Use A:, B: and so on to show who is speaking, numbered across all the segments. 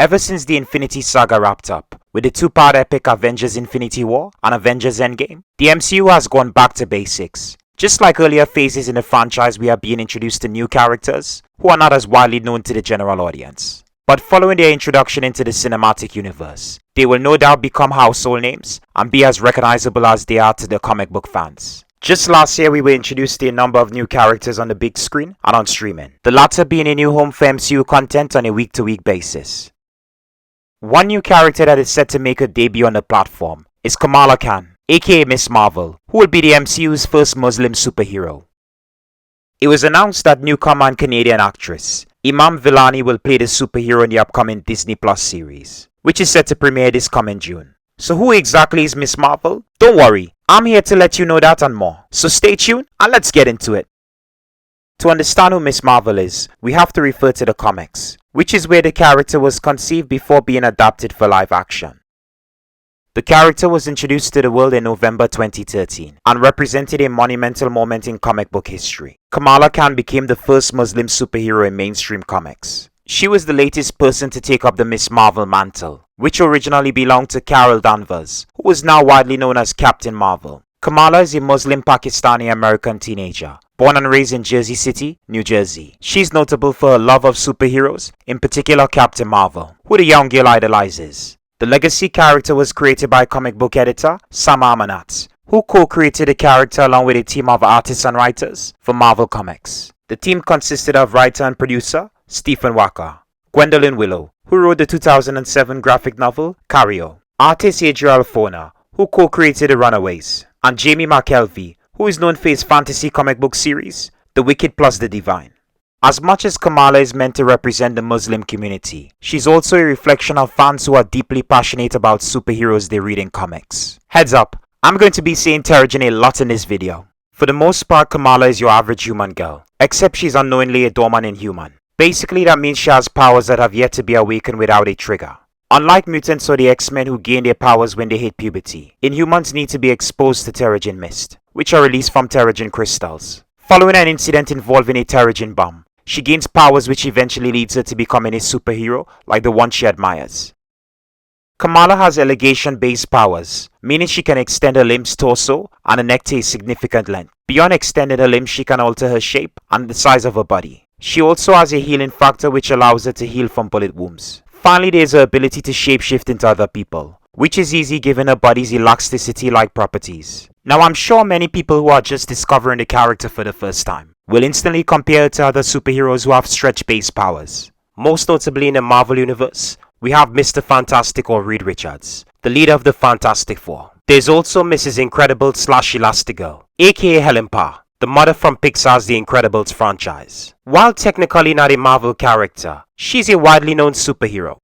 A: Ever since the Infinity Saga wrapped up, with the two-part epic Avengers Infinity War and Avengers Endgame, the MCU has gone back to basics. Just like earlier phases in the franchise, we are being introduced to new characters who are not as widely known to the general audience. But following their introduction into the cinematic universe, they will no doubt become household names and be as recognizable as they are to the comic book fans. Just last year, we were introduced to a number of new characters on the big screen and on streaming, the latter being a new home for MCU content on a week-to-week basis. One new character that is set to make a debut on the platform is Kamala Khan, aka Ms.Marvel, who will be the MCU's first Muslim superhero. It was announced that newcomer and Canadian actress Iman Vellani will play the superhero in the upcoming Disney Plus series, which is set to premiere this coming June. So who exactly is Ms.Marvel? Don't worry, I'm here to let you know that and more. So stay tuned and let's get into it. To understand who Ms.Marvel is, we have to refer to the comics, which is where the character was conceived before being adapted for live action. The character was introduced to the world in November 2013 and represented a monumental moment in comic book history. Kamala Khan became the first Muslim superhero in mainstream comics. She was the latest person to take up the Ms.Marvel mantle, which originally belonged to Carol Danvers, who is now widely known as Captain Marvel. Kamala is a Muslim Pakistani-American teenager, born and raised in Jersey City, New Jersey. She's notable for her love of superheroes, in particular Captain Marvel, who the young girl idolizes. The legacy character was created by comic book editor Sam Amanat, who co-created the character along with a team of artists and writers for Marvel Comics. The team consisted of writer and producer Stephen Walker, Gwendolyn Willow, who wrote the 2007 graphic novel Cario, artist Adriel Fona, who co-created The Runaways, and Jamie McKelvey, who is known for his fantasy comic book series, The Wicked plus the Divine. As much as Kamala is meant to represent the Muslim community, she's also a reflection of fans who are deeply passionate about superheroes they read in comics. Heads up, I'm going to be saying Terrigen a lot in this video. For the most part, Kamala is your average human girl, except she's unknowingly a dormant inhuman. Basically, that means she has powers that have yet to be awakened without a trigger. Unlike mutants or the X-Men who gain their powers when they hit puberty, Inhumans need to be exposed to Terrigen mist, which are released from Terrigen crystals. Following an incident involving a Terrigen bomb, she gains powers which eventually leads her to becoming a superhero like the one she admires. Kamala has elongation-based powers, meaning she can extend her limbs, torso, and her neck to a significant length. Beyond extending her limbs, she can alter her shape and the size of her body. She also has a healing factor which allows her to heal from bullet wounds. Finally, there is her ability to shapeshift into other people, which is easy given her body's elasticity-like properties. Now, I'm sure many people who are just discovering the character for the first time will instantly compare her to other superheroes who have stretch-based powers. Most notably in the Marvel Universe, we have Mr. Fantastic or Reed Richards, the leader of the Fantastic Four. There's also Mrs. Incredible / Elastigirl, aka Helen Parr, the mother from Pixar's The Incredibles franchise. While technically not a Marvel character, she's a widely known superhero.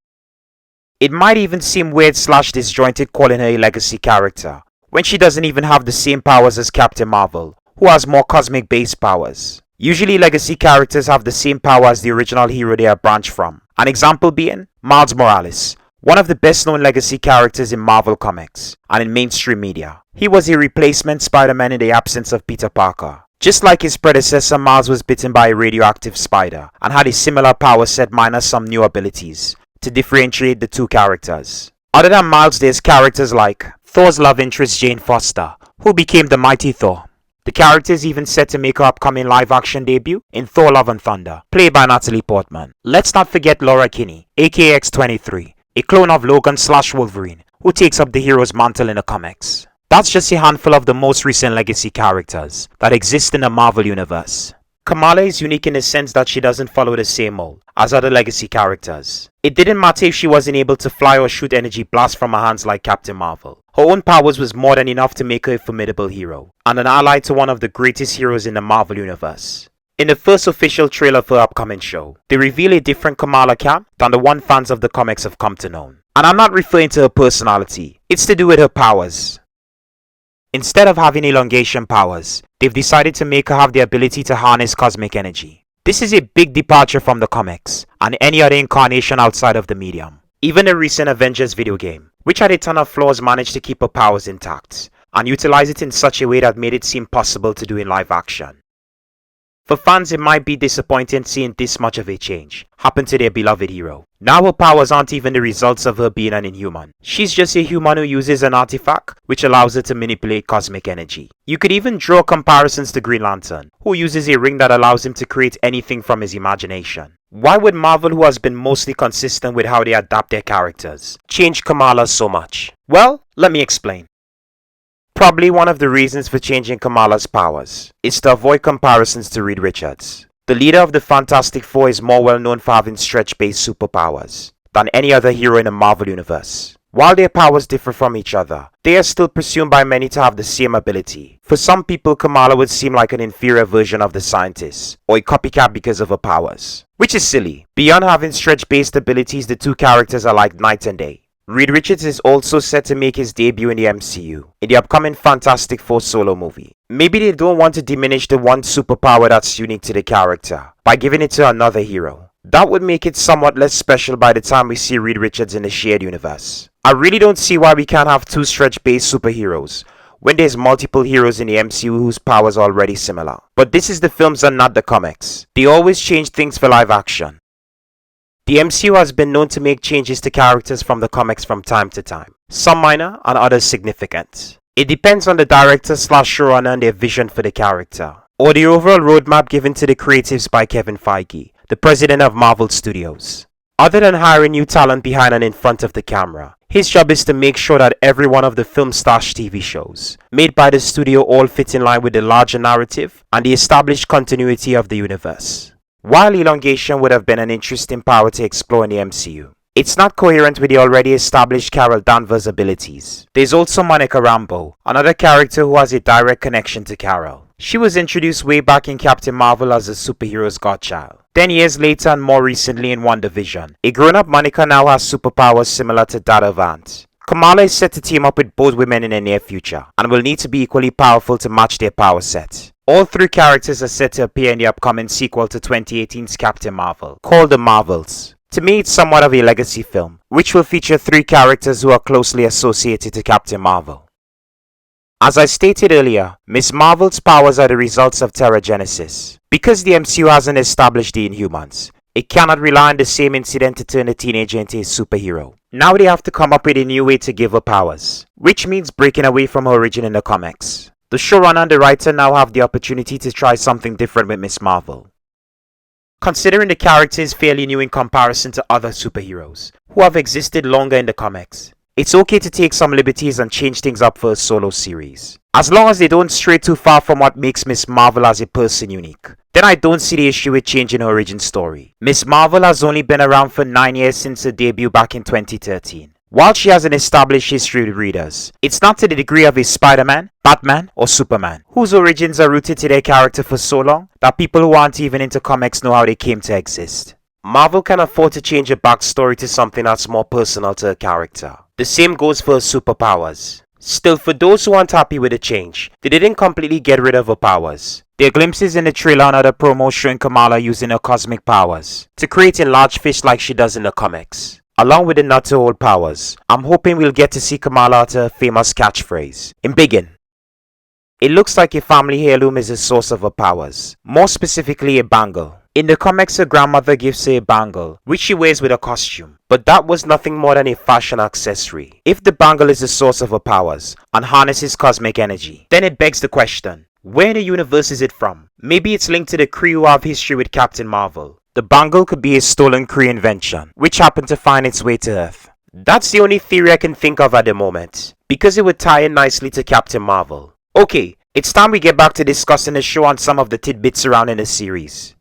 A: It might even seem weird / disjointed calling her a legacy character, when she doesn't even have the same powers as Captain Marvel, who has more cosmic-based powers. Usually legacy characters have the same power as the original hero they are branched from. An example being Miles Morales, one of the best-known legacy characters in Marvel Comics and in mainstream media. He was a replacement Spider-Man in the absence of Peter Parker. Just like his predecessor, Miles was bitten by a radioactive spider and had a similar power set minus some new abilities to differentiate the two characters. Other than Miles, there's characters like Thor's love interest Jane Foster, who became the Mighty Thor. The character is even set to make her upcoming live-action debut in Thor Love and Thunder, played by Natalie Portman. Let's not forget Laura Kinney, aka X-23, a clone of Logan / Wolverine, who takes up the hero's mantle in the comics. That's just a handful of the most recent legacy characters that exist in the Marvel Universe. Kamala is unique in the sense that she doesn't follow the same mold as other legacy characters. It didn't matter if she wasn't able to fly or shoot energy blasts from her hands like Captain Marvel. Her own powers was more than enough to make her a formidable hero, and an ally to one of the greatest heroes in the Marvel Universe. In the first official trailer for her upcoming show, they reveal a different Kamala Khan than the one fans of the comics have come to know. And I'm not referring to her personality, it's to do with her powers. Instead of having elongation powers, they've decided to make her have the ability to harness cosmic energy. This is a big departure from the comics and any other incarnation outside of the medium. Even the recent Avengers video game, which had a ton of flaws, managed to keep her powers intact and utilize it in such a way that made it seem possible to do in live action. For fans, it might be disappointing seeing this much of a change happen to their beloved hero. Now her powers aren't even the results of her being an inhuman. She's just a human who uses an artifact which allows her to manipulate cosmic energy. You could even draw comparisons to Green Lantern, who uses a ring that allows him to create anything from his imagination. Why would Marvel, who has been mostly consistent with how they adapt their characters, change Kamala so much? Well, let me explain. Probably one of the reasons for changing Kamala's powers is to avoid comparisons to Reed Richards. The leader of the Fantastic Four is more well known for having stretch-based superpowers than any other hero in the Marvel Universe. While their powers differ from each other, they are still presumed by many to have the same ability. For some people, Kamala would seem like an inferior version of the Scientist, or a copycat because of her powers, which is silly. Beyond having stretch-based abilities, the two characters are like night and day. Reed Richards is also set to make his debut in the MCU, in the upcoming Fantastic Four solo movie. Maybe they don't want to diminish the one superpower that's unique to the character by giving it to another hero. That would make it somewhat less special by the time we see Reed Richards in the shared universe. I really don't see why we can't have two stretch-based superheroes when there's multiple heroes in the MCU whose powers are already similar. But this is the films and not the comics. They always change things for live action. The MCU has been known to make changes to characters from the comics from time to time, some minor and others significant. It depends on the director/showrunner and their vision for the character, or the overall roadmap given to the creatives by Kevin Feige, the president of Marvel Studios. Other than hiring new talent behind and in front of the camera, his job is to make sure that every one of the film/TV shows made by the studio all fit in line with the larger narrative and the established continuity of the universe. While elongation would have been an interesting power to explore in the MCU, it's not coherent with the already established Carol Danvers' abilities. There's also Monica Rambeau, another character who has a direct connection to Carol. She was introduced way back in Captain Marvel as a superhero's godchild. 10 years later and more recently in WandaVision, a grown-up Monica now has superpowers similar to that of Ant. Kamala is set to team up with both women in the near future and will need to be equally powerful to match their power set. All three characters are set to appear in the upcoming sequel to 2018's Captain Marvel, called The Marvels. To me, it's somewhat of a legacy film, which will feature three characters who are closely associated to Captain Marvel. As I stated earlier, Ms. Marvel's powers are the results of Terragenesis. Because the MCU hasn't established the Inhumans, it cannot rely on the same incident to turn a teenager into a superhero. Now they have to come up with a new way to give her powers, which means breaking away from her origin in the comics. The showrunner and the writer now have the opportunity to try something different with Ms. Marvel. Considering the character is fairly new in comparison to other superheroes who have existed longer in the comics, it's okay to take some liberties and change things up for a solo series. As long as they don't stray too far from what makes Ms. Marvel as a person unique, then I don't see the issue with changing her origin story. Ms. Marvel has only been around for 9 years since her debut back in 2013. While she has an established history with readers, it's not to the degree of a Spider-Man, Batman, or Superman, whose origins are rooted to their character for so long that people who aren't even into comics know how they came to exist. Marvel can afford to change her backstory to something that's more personal to her character. The same goes for her superpowers. Still, for those who aren't happy with the change, they didn't completely get rid of her powers. There are glimpses in the trailer and other promos showing Kamala using her cosmic powers to create enlarged fish like she does in the comics. Along with the not to hold powers, I'm hoping we'll get to see Kamala utter her famous catchphrase, "Imbigin." It looks like a family heirloom is the source of her powers, more specifically a bangle. In the comics, her grandmother gives her a bangle, which she wears with a costume, but that was nothing more than a fashion accessory. If the bangle is the source of her powers and harnesses cosmic energy, then it begs the question, where in the universe is it from? Maybe it's linked to the Kree who have history with Captain Marvel. The bangle could be a stolen Kree invention, which happened to find its way to Earth. That's the only theory I can think of at the moment, because it would tie in nicely to Captain Marvel. Okay, it's time we get back to discussing the show and some of the tidbits surrounding the series.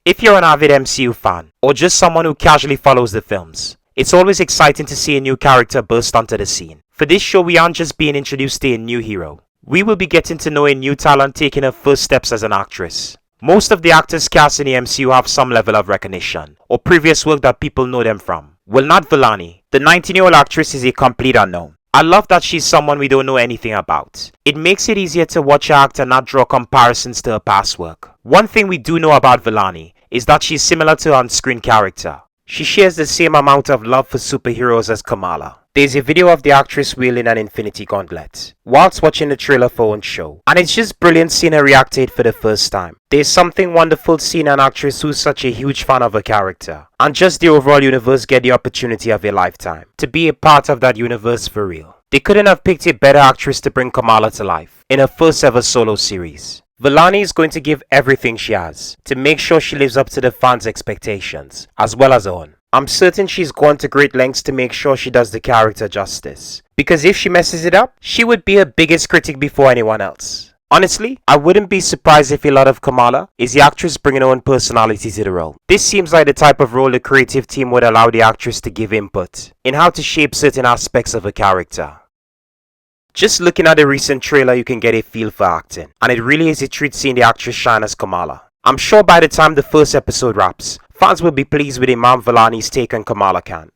A: If you're an avid MCU fan, or just someone who casually follows the films, it's always exciting to see a new character burst onto the scene. For this show, we aren't just being introduced to a new hero. We will be getting to know a new talent taking her first steps as an actress. Most of the actors cast in the MCU have some level of recognition, or previous work that people know them from. Well, not Vellani. The 19-year-old actress is a complete unknown. I love that she's someone we don't know anything about. It makes it easier to watch her act and not draw comparisons to her past work. One thing we do know about Vellani is that she's similar to her on-screen character. She shares the same amount of love for superheroes as Kamala. There's a video of the actress wielding an infinity gauntlet whilst watching the trailer for her own show, and it's just brilliant seeing her react to it for the first time. There's something wonderful seeing an actress who's such a huge fan of a character, and just the overall universe get the opportunity of a lifetime to be a part of that universe for real. They couldn't have picked a better actress to bring Kamala to life in her first ever solo series. Vellani is going to give everything she has to make sure she lives up to the fans' expectations, as well as her own. I'm certain she's gone to great lengths to make sure she does the character justice, because if she messes it up, she would be her biggest critic before anyone else. Honestly, I wouldn't be surprised if a lot of Kamala is the actress bringing her own personality to the role. This seems like the type of role the creative team would allow the actress to give input in how to shape certain aspects of a character. Just looking at the recent trailer, you can get a feel for acting, and it really is a treat seeing the actress shine as Kamala. I'm sure by the time the first episode wraps, fans will be pleased with Iman Vellani's take on Kamala Khan.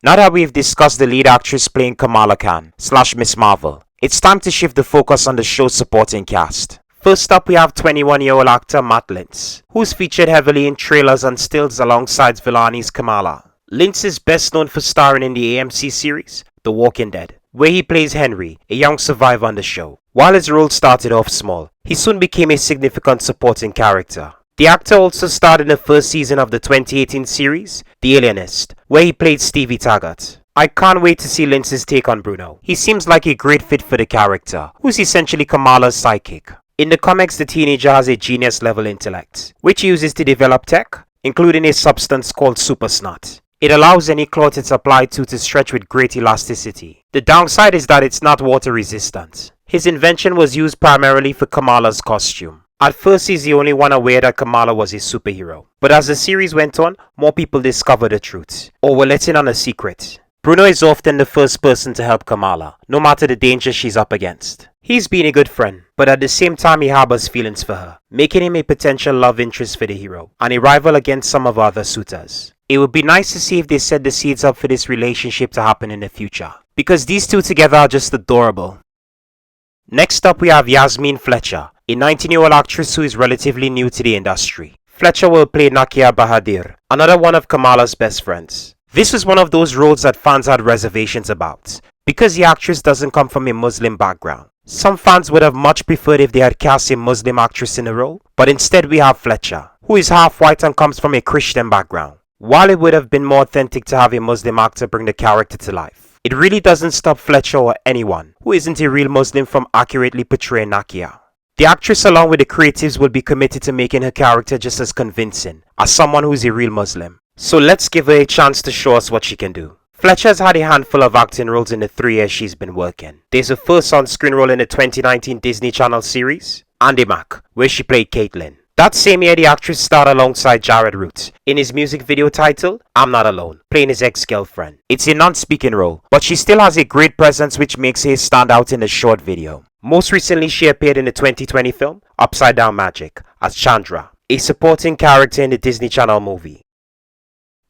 A: Now that we've discussed the lead actress playing Kamala Khan / Ms.Marvel, it's time to shift the focus on the show's supporting cast. First up, we have 21-year-old actor Matt Lintz, who's featured heavily in trailers and stills alongside Vellani's Kamala. Lintz is best known for starring in the AMC series The Walking Dead, where he plays Henry, a young survivor on the show. While his role started off small, he soon became a significant supporting character. The actor also starred in the first season of the 2018 series, The Alienist, where he played Stevie Taggart. I can't wait to see Lintz's take on Bruno. He seems like a great fit for the character, who's essentially Kamala's sidekick. In the comics, the teenager has a genius-level intellect, which he uses to develop tech, including a substance called Super Snot. It allows any cloth it's applied to stretch with great elasticity. The downside is that it's not water resistant. His invention was used primarily for Kamala's costume. At first, he's the only one aware that Kamala was a superhero. But as the series went on, more people discovered the truth, or were letting on a secret. Bruno is often the first person to help Kamala, no matter the danger she's up against. He's been a good friend, but at the same time he harbors feelings for her, making him a potential love interest for the hero, and a rival against some of her other suitors. It would be nice to see if they set the seeds up for this relationship to happen in the future, because these two together are just adorable. Next up, we have Yasmeen Fletcher, a 19-year-old actress who is relatively new to the industry. Fletcher will play Nakia Bahadir, another one of Kamala's best friends. This was one of those roles that fans had reservations about, because the actress doesn't come from a Muslim background. Some fans would have much preferred if they had cast a Muslim actress in the role, but instead we have Fletcher, who is half white and comes from a Christian background. While it would have been more authentic to have a Muslim actor bring the character to life, it really doesn't stop Fletcher or anyone who isn't a real Muslim from accurately portraying Nakia. The actress along with the creatives will be committed to making her character just as convincing as someone who's a real Muslim. So let's give her a chance to show us what she can do. Fletcher has had a handful of acting roles in the 3 years she's been working. There's her first on-screen role in the 2019 Disney Channel series, Andy Mac, where she played Caitlin. That same year, the actress starred alongside Jared Root in his music video titled I'm Not Alone, playing his ex-girlfriend. It's a non-speaking role, but she still has a great presence which makes her stand out in the short video. Most recently, she appeared in the 2020 film Upside Down Magic as Chandra, a supporting character in the Disney Channel movie.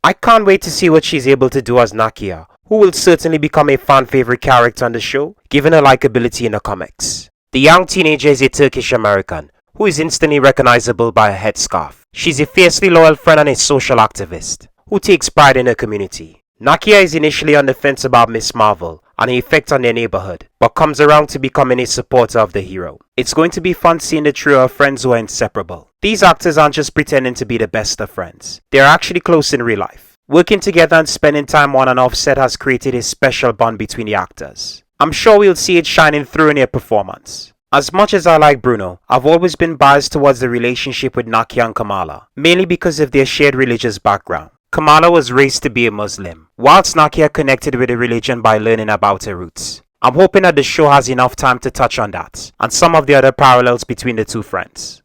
A: I can't wait to see what she's able to do as Nakia, who will certainly become a fan-favorite character on the show, given her likability in the comics. The young teenager is a Turkish American, who is instantly recognizable by her headscarf. She's a fiercely loyal friend and a social activist, who takes pride in her community. Nakia is initially on the fence about Ms.Marvel and her effect on their neighborhood, but comes around to becoming a supporter of the hero. It's going to be fun seeing the trio of friends who are inseparable. These actors aren't just pretending to be the best of friends. They're actually close in real life. Working together and spending time on and off set has created a special bond between the actors. I'm sure we'll see it shining through in their performance. As much as I like Bruno, I've always been biased towards the relationship with Nakia and Kamala, mainly because of their shared religious background. Kamala was raised to be a Muslim, whilst Nakia connected with the religion by learning about her roots. I'm hoping that the show has enough time to touch on that, and some of the other parallels between the two friends.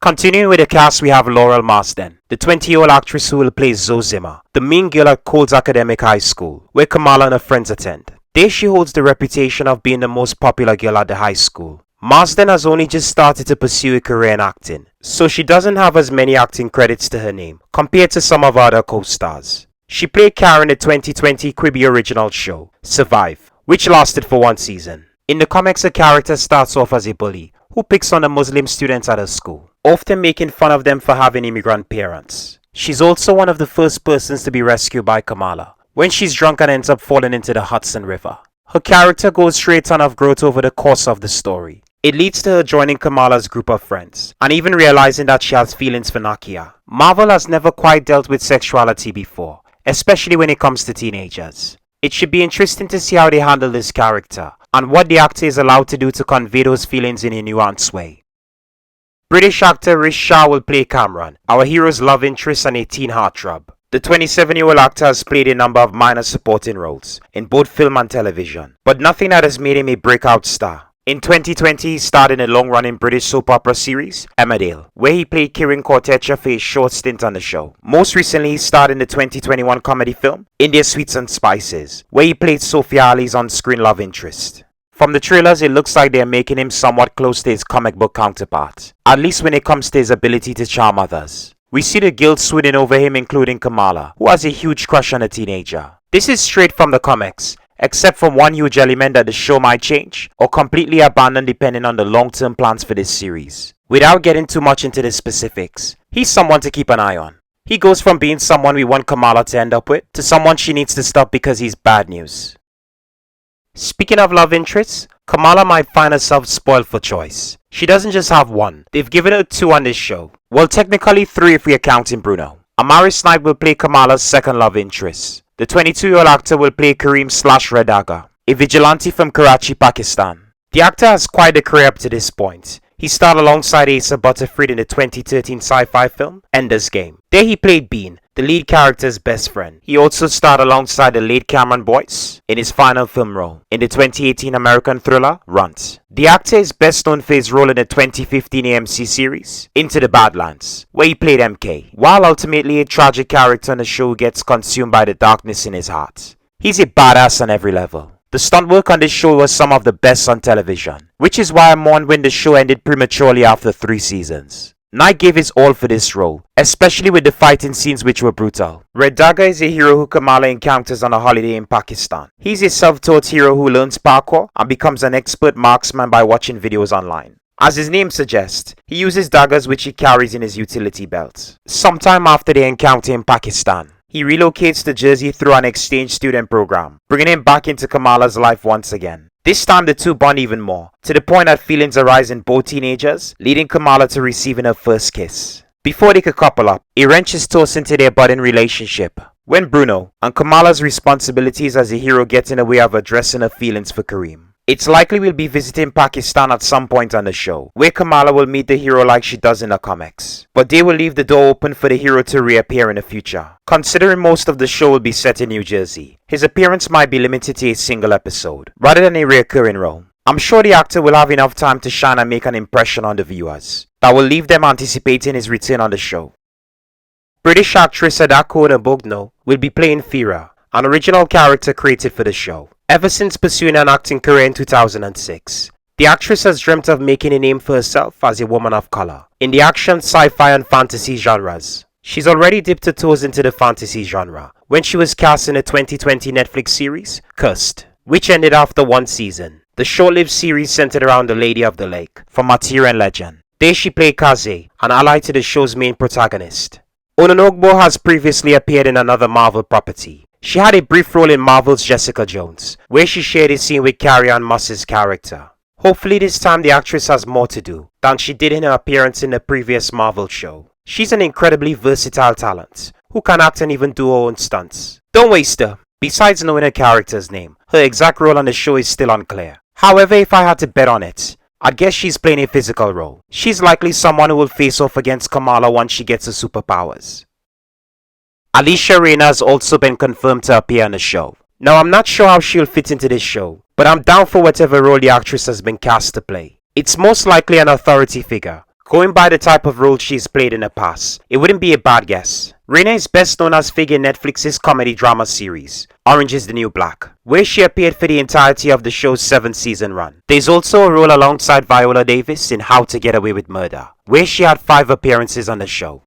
A: Continuing with the cast, we have Laurel Marsden, the 20-year-old actress who will play Zoe Zimmer, the mean girl at Cole's Academic High School, where Kamala and her friends attend. There she holds the reputation of being the most popular girl at the high school. Marsden has only just started to pursue a career in acting, so she doesn't have as many acting credits to her name compared to some of her other co-stars. She played Karen in the 2020 Quibi original show, Survive, which lasted for 1 season. In the comics, her character starts off as a bully who picks on the Muslim students at her school, often making fun of them for having immigrant parents. She's also one of the first persons to be rescued by Kamala when she's drunk and ends up falling into the Hudson River. Her character goes through a ton of growth over the course of the story. It leads to her joining Kamala's group of friends, and even realizing that she has feelings for Nakia. Marvel has never quite dealt with sexuality before, especially when it comes to teenagers. It should be interesting to see how they handle this character, and what the actor is allowed to do to convey those feelings in a nuanced way. British actor Rish Shah will play Cameron, our hero's love interest and a teen heartthrob. The 27-year-old actor has played a number of minor supporting roles in both film and television, but nothing that has made him a breakout star. In 2020, he starred in a long-running British soap opera series, Emmerdale, where he played Kieran Cortecha for a short stint on the show. Most recently, he starred in the 2021 comedy film, India Sweets and Spices, where he played Sophia Ali's on-screen love interest. From the trailers, it looks like they are making him somewhat close to his comic book counterpart, at least when it comes to his ability to charm others. We see the guild swooning over him, including Kamala, who has a huge crush on a teenager. This is straight from the comics, except from one huge element that the show might change or completely abandon depending on the long-term plans for this series. Without getting too much into the specifics, he's someone to keep an eye on. He goes from being someone we want Kamala to end up with to someone she needs to stop because he's bad news. Speaking of love interests, Kamala might find herself spoiled for choice. She doesn't just have one, they've given her two on this show. Well, technically three if we are counting Bruno. Aramis Knight will play Kamala's second love interest. The 22-year-old actor will play Kareem/Red Dagger, a vigilante from Karachi, Pakistan. The actor has quite a career up to this point. He starred alongside Asa Butterfield in the 2013 sci-fi film Ender's Game. There he played Bean, the lead character's best friend. He also starred alongside the late Cameron Boyce in his final film role in the 2018 American thriller Runt. The actor is best known for his role in the 2015 AMC series Into the Badlands, where he played MK, while ultimately a tragic character on the show who gets consumed by the darkness in his heart. He's a badass on every level. The stunt work on this show was some of the best on television, which is why I mourned when the show ended prematurely after 3 seasons. Knight gave his all for this role, especially with the fighting scenes which were brutal. Red Dagger is a hero who Kamala encounters on a holiday in Pakistan. He's a self-taught hero who learns parkour and becomes an expert marksman by watching videos online. As his name suggests, he uses daggers which he carries in his utility belt. Sometime after their encounter in Pakistan, he relocates to Jersey through an exchange student program, bringing him back into Kamala's life once again. This time the two bond even more, to the point that feelings arise in both teenagers, leading Kamala to receiving her first kiss. Before they could couple up, a wrench is tossed into their budding relationship, when Bruno and Kamala's responsibilities as a hero get in the way of addressing her feelings for Kareem. It's likely we'll be visiting Pakistan at some point on the show, where Kamala will meet the hero like she does in the comics. But they will leave the door open for the hero to reappear in the future. Considering most of the show will be set in New Jersey, his appearance might be limited to a single episode, rather than a recurring role. I'm sure the actor will have enough time to shine and make an impression on the viewers that will leave them anticipating his return on the show. British actress Adaku Ononogbo will be playing Fira, an original character created for the show. Ever since pursuing an acting career in 2006, the actress has dreamt of making a name for herself as a woman of color in the action, sci-fi and fantasy genres. She's already dipped her toes into the fantasy genre when she was cast in the 2020 Netflix series Cursed, which ended after 1 season. The short-lived series centered around the Lady of the Lake from Arthurian legend. There she played Kaze, an ally to the show's main protagonist. Ononogbo has previously appeared in another Marvel property. She had a brief role in Marvel's Jessica Jones, where she shared a scene with Carrie-Anne Moss's character. Hopefully this time the actress has more to do than she did in her appearance in the previous Marvel show. She's an incredibly versatile talent, who can act and even do her own stunts. Don't waste her. Besides knowing her character's name, her exact role on the show is still unclear. However, if I had to bet on it, I'd guess she's playing a physical role. She's likely someone who will face off against Kamala once she gets her superpowers. Alysia Reiner has also been confirmed to appear on the show. Now I'm not sure how she'll fit into this show, but I'm down for whatever role the actress has been cast to play. It's most likely an authority figure. Going by the type of role she's played in the past, it wouldn't be a bad guess. Reiner is best known as figure in Netflix's comedy drama series, Orange is the New Black, where she appeared for the entirety of the show's 7-season run. There's also a role alongside Viola Davis in How to Get Away with Murder, where she had 5 appearances on the show.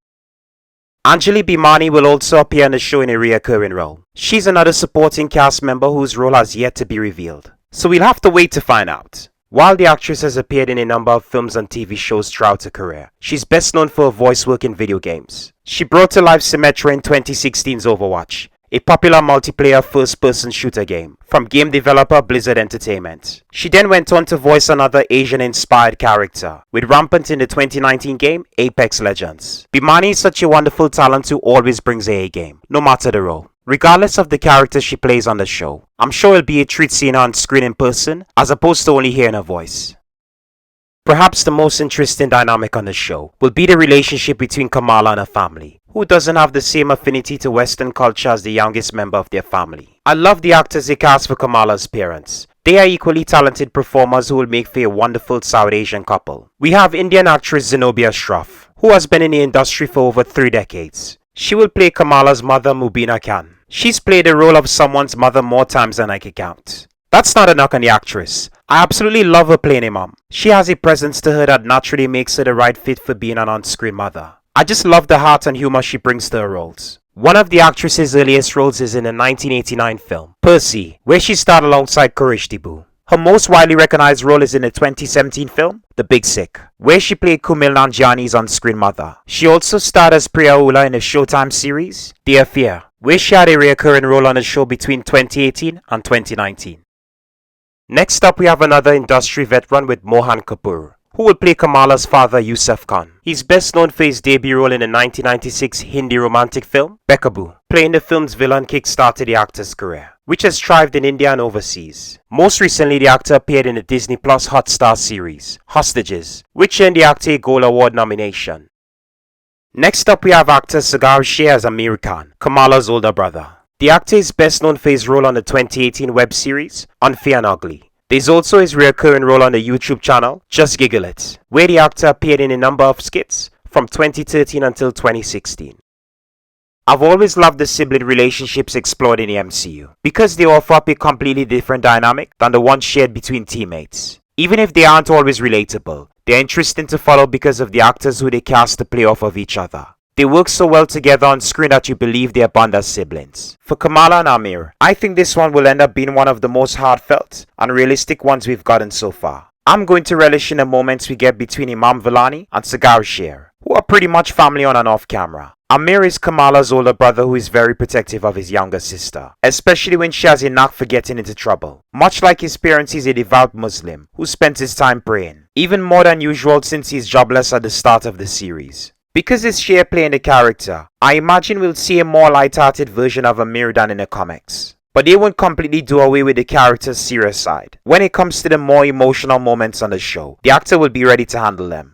A: Anjali Bhimani will also appear on the show in a recurring role. She's another supporting cast member whose role has yet to be revealed, so we'll have to wait to find out. While the actress has appeared in a number of films and TV shows throughout her career, she's best known for her voice work in video games. She brought to life Symmetra in 2016's Overwatch, a popular multiplayer first-person shooter game from game developer Blizzard Entertainment. She then went on to voice another Asian-inspired character with rampant in the 2019 game Apex Legends. Bhimani is such a wonderful talent who always brings a game, no matter the role. Regardless of the character she plays on the show, I'm sure it'll be a treat seeing her on screen in person as opposed to only hearing her voice. Perhaps the most interesting dynamic on the show will be the relationship between Kamala and her family, who doesn't have the same affinity to Western culture as the youngest member of their family. I love the actors they cast for Kamala's parents. They are equally talented performers who will make for a wonderful South Asian couple. We have Indian actress Zenobia Shroff, who has been in the industry for over 3 decades. She will play Kamala's mother Mubina Khan. She's played the role of someone's mother more times than I can count. That's not a knock on the actress. I absolutely love her playing a mom. She has a presence to her that naturally makes her the right fit for being an on-screen mother. I just love the heart and humor she brings to her roles. One of the actress's earliest roles is in the 1989 film Percy, where she starred alongside Kurish Debu. Her most widely recognized role is in the 2017 film The Big Sick, where she played Kumil Nanjiani's on-screen mother. She also starred as Priya Ula in the Showtime series The Affair, where she had a recurring role on the show between 2018 and 2019. Next up, we have another industry veteran with Mohan Kapur, who will play Kamala's father Yusuf Khan. He's best known for his debut role in the 1996 Hindi romantic film Peekaboo. Playing the film's villain kick-started the actor's career, which has thrived in India and overseas. Most recently, the actor appeared in the Disney Plus Hotstar series Hostages, which earned the actor a Gold Award nomination. Next up, we have actor Saagar Shaikh as Amir Khan, Kamala's older brother. The actor is best known for his role on the 2018 web series Unfair and Ugly. There's also his recurring role on the YouTube channel Just Giggle It, where the actor appeared in a number of skits from 2013 until 2016. I've always loved the sibling relationships explored in the MCU, because they offer up a completely different dynamic than the one shared between teammates. Even if they aren't always relatable, they're interesting to follow because of the actors who they cast to play off of each other. They work so well together on screen that you believe they are bond as siblings. For Kamala and Amir, I think this one will end up being one of the most heartfelt and realistic ones we've gotten so far. I'm going to relish in the moments we get between Iman Vellani and Saagar Shaikh, who are pretty much family on and off camera. Amir is Kamala's older brother who is very protective of his younger sister, especially when she has a knack for getting into trouble. Much like his parents, he's a devout Muslim who spends his time praying, even more than usual since he's jobless at the start of the series. Because it's Shaikh playing the character, I imagine we'll see a more light-hearted version of Amir than in the comics. But they won't completely do away with the character's serious side. When it comes to the more emotional moments on the show, the actor will be ready to handle them.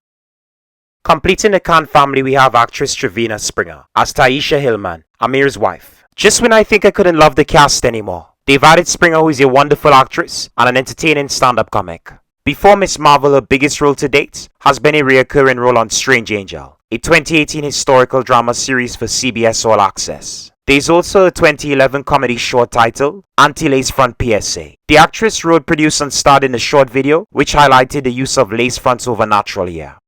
A: Completing the Khan family, we have actress Travina Springer as Taisha Hillman, Amir's wife. Just when I think I couldn't love the cast anymore, they've added Springer, who is a wonderful actress and an entertaining stand-up comic. Before Ms.Marvel, her biggest role to date has been a recurring role on Strange Angel, a 2018 historical drama series for CBS All Access. There's also a 2011 comedy short titled Anti-Lace Front PSA. The actress wrote, produced and starred in the short video, which highlighted the use of lace fronts over natural hair.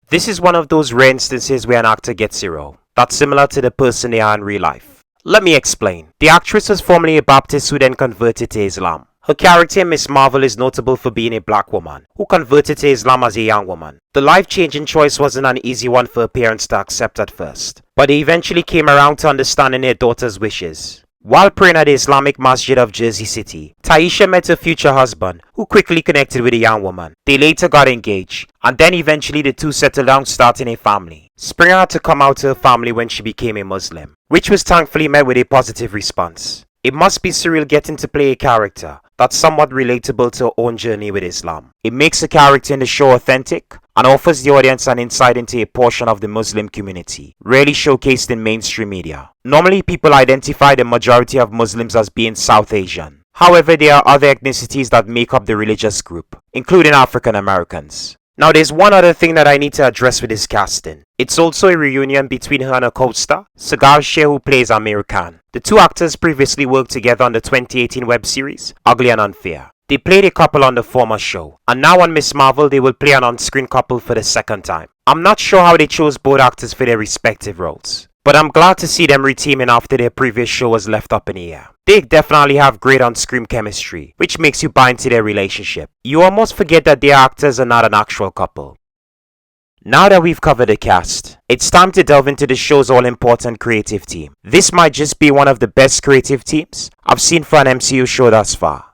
A: This is one of those rare instances where an actor gets a role that's similar to the person they are in real life. Let me explain. The actress was formerly a Baptist who then converted to Islam. Her character in Ms.Marvel is notable for being a black woman who converted to Islam as a young woman. The life-changing choice wasn't an easy one for her parents to accept at first, but they eventually came around to understanding their daughter's wishes. While praying at the Islamic Masjid of Jersey City, Taisha met her future husband, who quickly connected with a young woman. They later got engaged, and then eventually the two settled down, starting a family. Springer had to come out to her family when she became a Muslim, which was thankfully met with a positive response. It must be surreal getting to play a character that's somewhat relatable to her own journey with Islam. It makes the character in the show authentic and offers the audience an insight into a portion of the Muslim community rarely showcased in mainstream media. Normally, people identify the majority of Muslims as being South Asian. However, there are other ethnicities that make up the religious group, including African Americans. Now, there's one other thing that I need to address with this casting. It's also a reunion between her and her co-star, Saagar Shaikh, who plays Amir Khan. The two actors previously worked together on the 2018 web series Ugly and Unfair. They played a couple on the former show, and now on Ms.Marvel they will play an on-screen couple for the second time. I'm not sure how they chose both actors for their respective roles, but I'm glad to see them reteaming after their previous show was left up in the air. They definitely have great on-screen chemistry, which makes you buy into their relationship. You almost forget that they are actors and not an actual couple. Now that we've covered the cast, it's time to delve into the show's all-important creative team. This might just be one of the best creative teams I've seen for an MCU show thus far.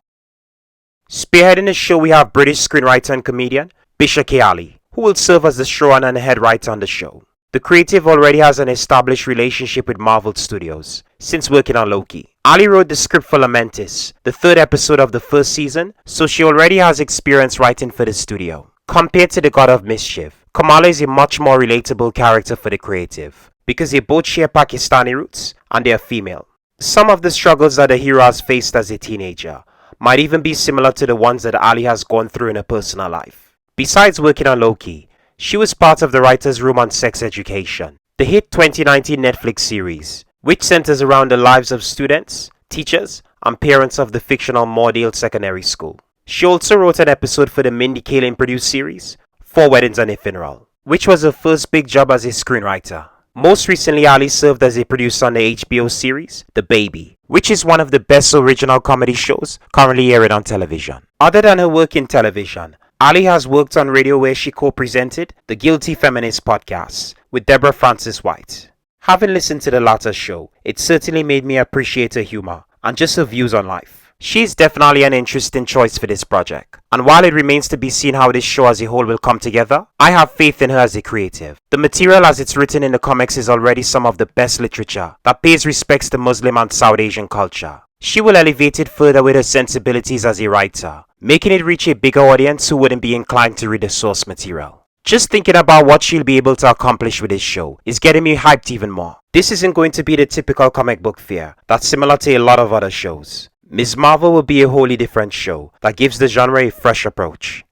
A: Spearheading the show, we have British screenwriter and comedian Bisha K, who will serve as the showrunner and head writer on the show. The creative already has an established relationship with Marvel Studios since working on Loki. Ali wrote the script for Lamentis, the third episode of the first season, so she already has experience writing for the studio. Compared to the God of Mischief, Kamala is a much more relatable character for the creative, because they both share Pakistani roots and they are female. Some of the struggles that the hero has faced as a teenager might even be similar to the ones that Ali has gone through in her personal life. Besides working on Loki, she was part of the writer's room on Sex Education, the hit 2019 Netflix series, which centers around the lives of students, teachers, and parents of the fictional Moordale Secondary School. She also wrote an episode for the Mindy Kaling produced series, 4 Weddings and a Funeral, which was her first big job as a screenwriter. Most recently, Ali served as a producer on the HBO series, The Baby, which is one of the best original comedy shows currently aired on television. Other than her work in television, Ali has worked on radio where she co-presented the Guilty Feminist podcast with Deborah Francis White. Having listened to the latter show, it certainly made me appreciate her humor and just her views on life. She is definitely an interesting choice for this project, and while it remains to be seen how this show as a whole will come together, I have faith in her as a creative. The material as it's written in the comics is already some of the best literature that pays respects to Muslim and South Asian culture. She will elevate it further with her sensibilities as a writer, making it reach a bigger audience who wouldn't be inclined to read the source material. Just thinking about what she'll be able to accomplish with this show is getting me hyped even more. This isn't going to be the typical comic book fare that's similar to a lot of other shows. Ms.Marvel will be a wholly different show that gives the genre a fresh approach.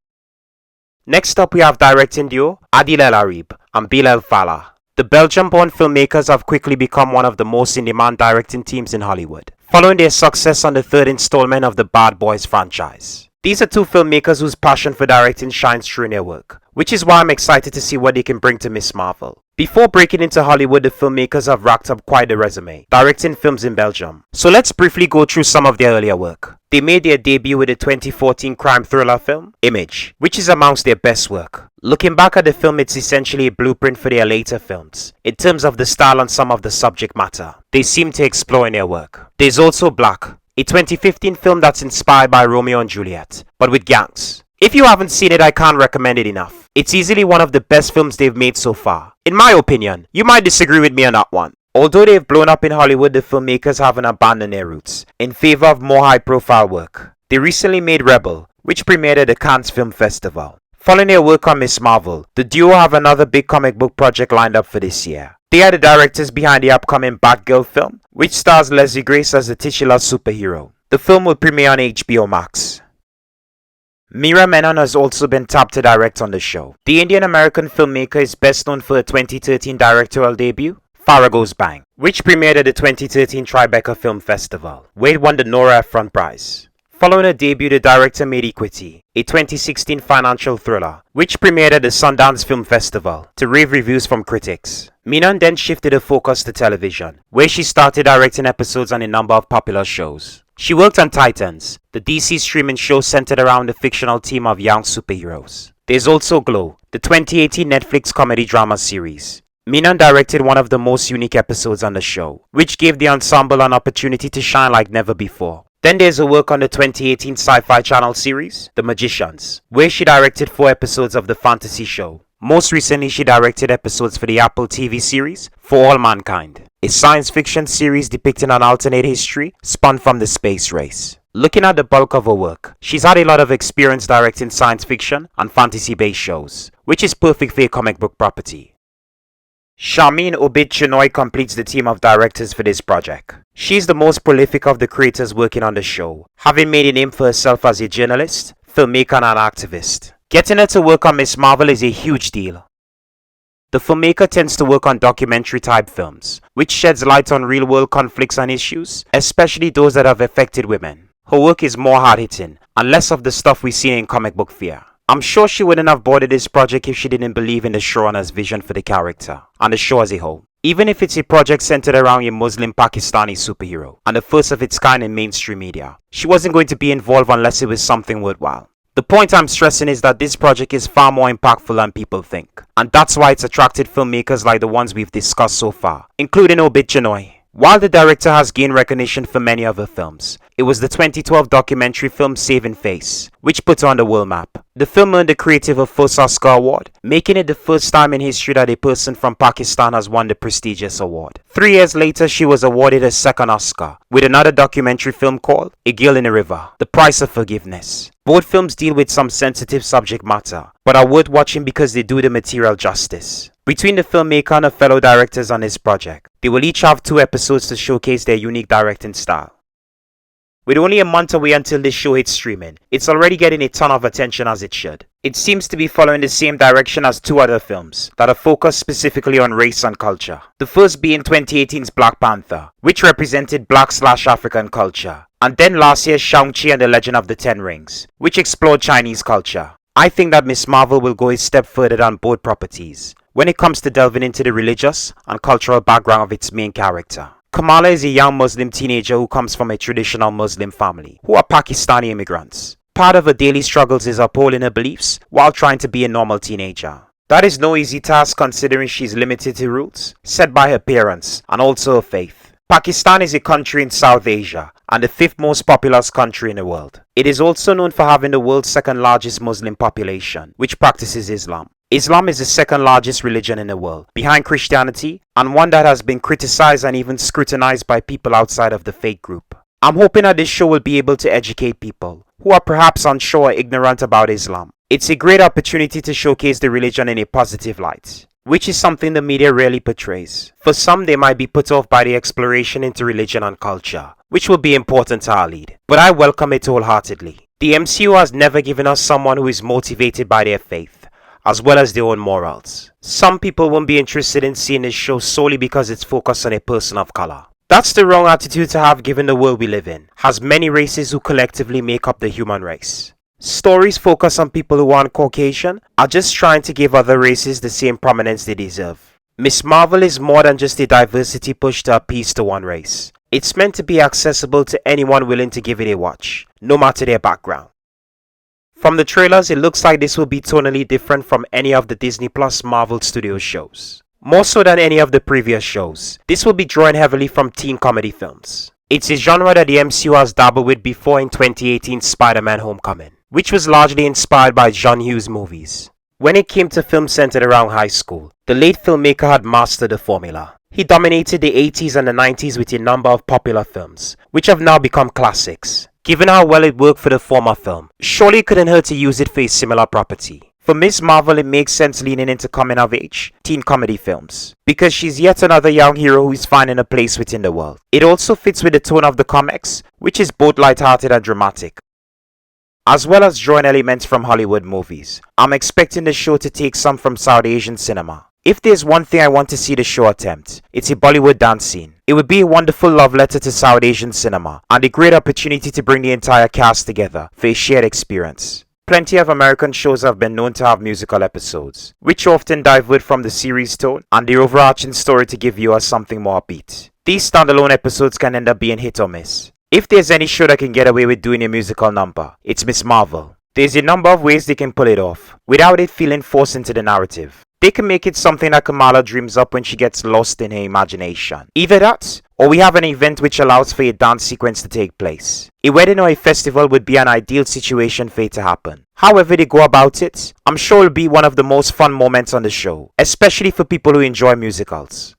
A: Next up, we have directing duo Adil El-Arib and Bilall Fallah. The Belgium-born filmmakers have quickly become one of the most in-demand directing teams in Hollywood, following their success on the third installment of the Bad Boys franchise. These are two filmmakers whose passion for directing shines through in their work, which is why I'm excited to see what they can bring to Ms.Marvel. Before breaking into Hollywood, the filmmakers have racked up quite a resume, directing films in Belgium. So let's briefly go through some of their earlier work. They made their debut with the 2014 crime thriller film, Image, which is amongst their best work. Looking back at the film, it's essentially a blueprint for their later films, in terms of the style and some of the subject matter they seem to explore in their work. There's also Black, a 2015 film that's inspired by Romeo and Juliet, but with gangs. If you haven't seen it, I can't recommend it enough. It's easily one of the best films they've made so far. In my opinion, you might disagree with me on that one. Although they've blown up in Hollywood, the filmmakers haven't abandoned their roots in favor of more high-profile work. They recently made Rebel, which premiered at the Cannes Film Festival. Following their work on Ms.Marvel, the duo have another big comic book project lined up for this year. They are the directors behind the upcoming Batgirl film, which stars Leslie Grace as the titular superhero. The film will premiere on HBO Max. Menon has also been tapped to direct on the show. The Indian-American filmmaker is best known for her 2013 directorial debut, Farrah Goes Bang, which premiered at the 2013 Tribeca Film Festival, where it won the Nora Ephron Prize. Following her debut, the director made Equity, a 2016 financial thriller, which premiered at the Sundance Film Festival to rave reviews from critics. Menon then shifted her focus to television, where she started directing episodes on a number of popular shows. She worked on Titans, the DC streaming show centered around a fictional team of young superheroes. There's also Glow, the 2018 Netflix comedy drama series. Menon directed one of the most unique episodes on the show, which gave the ensemble an opportunity to shine like never before. Then there's her work on the 2018 Sci-Fi Channel series, The Magicians, where she directed 4 episodes of the fantasy show. Most recently, she directed episodes for the Apple TV series, For All Mankind, a science fiction series depicting an alternate history spun from the space race. Looking at the bulk of her work, she's had a lot of experience directing science fiction and fantasy-based shows, which is perfect for a comic book property. Sharmeen Obaid-Chinoy completes the team of directors for this project. She's the most prolific of the creators working on the show, having made a name for herself as a journalist, filmmaker and an activist. Getting her to work on Ms.Marvel is a huge deal. The filmmaker tends to work on documentary-type films, which sheds light on real-world conflicts and issues, especially those that have affected women. Her work is more hard-hitting, and less of the stuff we see in comic book fare. I'm sure she wouldn't have boarded this project if she didn't believe in the showrunner's vision for the character, and the show as a whole. Even if it's a project centered around a Muslim Pakistani superhero, and the first of its kind in mainstream media, she wasn't going to be involved unless it was something worthwhile. The point I'm stressing is that this project is far more impactful than people think, and that's why it's attracted filmmakers like the ones we've discussed so far, including Obaid-Chinoy. While the director has gained recognition for many other films, it was the 2012 documentary film Saving Face, which put her on the world map. The film earned the creative her first Oscar award, making it the first time in history that a person from Pakistan has won the prestigious award. 3 years later, she was awarded her second Oscar, with another documentary film called A Girl in the River, The Price of Forgiveness. Both films deal with some sensitive subject matter, but are worth watching because they do the material justice. Between the filmmaker and her fellow directors on this project, they will each have 2 episodes to showcase their unique directing style. With only a month away until this show hits streaming, it's already getting a ton of attention as it should. It seems to be following the same direction as 2 other films that are focused specifically on race and culture. The first being 2018's Black Panther, which represented Black/African culture, and then last year's Shang-Chi and the Legend of the Ten Rings, which explored Chinese culture. I think that Ms.Marvel will go a step further than both properties when it comes to delving into the religious and cultural background of its main character. Kamala is a young Muslim teenager who comes from a traditional Muslim family who are Pakistani immigrants. Part of her daily struggles is upholding her beliefs while trying to be a normal teenager. That is no easy task considering she's limited to rules set by her parents and also her faith. Pakistan is a country in South Asia and the 5th most populous country in the world. It is also known for having the world's 2nd largest Muslim population, which practices Islam. Islam is the 2nd largest religion in the world, behind Christianity, and one that has been criticized and even scrutinized by people outside of the faith group. I'm hoping that this show will be able to educate people who are perhaps unsure or ignorant about Islam. It's a great opportunity to showcase the religion in a positive light, which is something the media rarely portrays. For some, they might be put off by the exploration into religion and culture, which will be important to our lead, but I welcome it wholeheartedly. The MCU has never given us someone who is motivated by their faith, as well as their own morals. Some people won't be interested in seeing this show solely because it's focused on a person of color. That's the wrong attitude to have given the world we live in has many races who collectively make up the human race. Stories focused on people who aren't Caucasian are just trying to give other races the same prominence they deserve. Ms.Marvel is more than just a diversity push to appease to one race. It's meant to be accessible to anyone willing to give it a watch, no matter their background. From the trailers, it looks like this will be tonally different from any of the Disney Plus Marvel Studios shows. More so than any of the previous shows, this will be drawing heavily from teen comedy films. It's a genre that the MCU has dabbled with before in 2018's Spider-Man Homecoming, which was largely inspired by John Hughes movies. When it came to films centered around high school, the late filmmaker had mastered the formula. He dominated the 80s and the 90s with a number of popular films, which have now become classics. Given how well it worked for the former film, surely it couldn't hurt to use it for a similar property. For Ms.Marvel, it makes sense leaning into coming of age, teen comedy films, because she's yet another young hero who is finding a place within the world. It also fits with the tone of the comics, which is both light-hearted and dramatic, as well as drawing elements from Hollywood movies. I'm expecting the show to take some from South Asian cinema. If there's one thing I want to see the show attempt, it's a Bollywood dance scene. It would be a wonderful love letter to South Asian cinema and a great opportunity to bring the entire cast together for a shared experience. Plenty of American shows have been known to have musical episodes, which often divert from the series tone and the overarching story to give viewers something more upbeat. These standalone episodes can end up being hit or miss. If there's any show that can get away with doing a musical number, it's Ms.Marvel. There's a number of ways they can pull it off, without it feeling forced into the narrative. They can make it something that Kamala dreams up when she gets lost in her imagination. Either that, or we have an event which allows for a dance sequence to take place. A wedding or a festival would be an ideal situation for it to happen. However they go about it, I'm sure it'll be one of the most fun moments on the show, especially for people who enjoy musicals.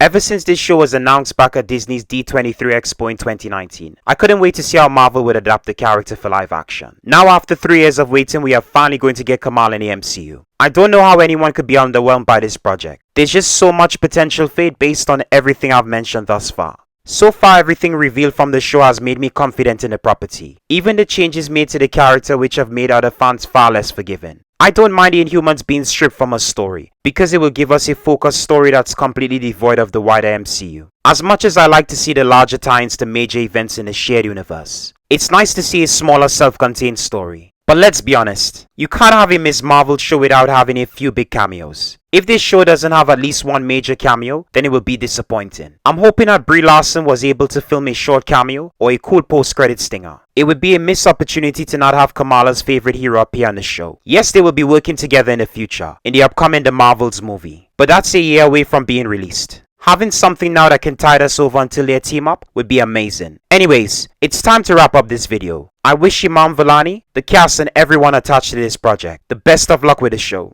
A: Ever since this show was announced back at Disney's D23 Expo in 2019, I couldn't wait to see how Marvel would adapt the character for live action. Now after 3 years of waiting, we are finally going to get Kamala in the MCU. I don't know how anyone could be underwhelmed by this project. There's just so much potential for it based on everything I've mentioned thus far. So far, everything revealed from the show has made me confident in the property. Even the changes made to the character which have made other fans far less forgiving. I don't mind the Inhumans being stripped from a story, because it will give us a focused story that's completely devoid of the wider MCU. As much as I like to see the larger tie-ins to major events in the shared universe, it's nice to see a smaller self-contained story. But let's be honest, you can't have a Ms.Marvel show without having a few big cameos. If this show doesn't have at least one major cameo, then it will be disappointing. I'm hoping that Brie Larson was able to film a short cameo or a cool post-credit stinger. It would be a missed opportunity to not have Kamala's favorite hero appear on the show. Yes, they will be working together in the future, in the upcoming The Marvels movie, but that's a year away from being released. Having something now that can tide us over until they team up would be amazing. Anyways, it's time to wrap up this video. I wish Iman Vellani, the cast and everyone attached to this project the best of luck with the show.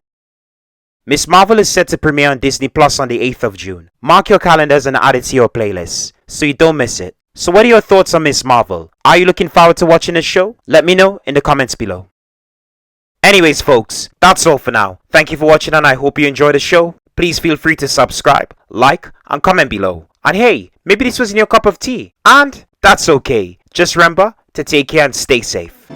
A: Ms.Marvel is set to premiere on Disney Plus on the 8th of June. Mark your calendars and add it to your playlist so you don't miss it. So what are your thoughts on Ms.Marvel? Are you looking forward to watching the show? Let me know in the comments below. Anyways folks, that's all for now. Thank you for watching and I hope you enjoyed the show. Please feel free to subscribe, like, and comment below. And hey, maybe this wasn't your cup of tea. And that's okay. Just remember to take care and stay safe.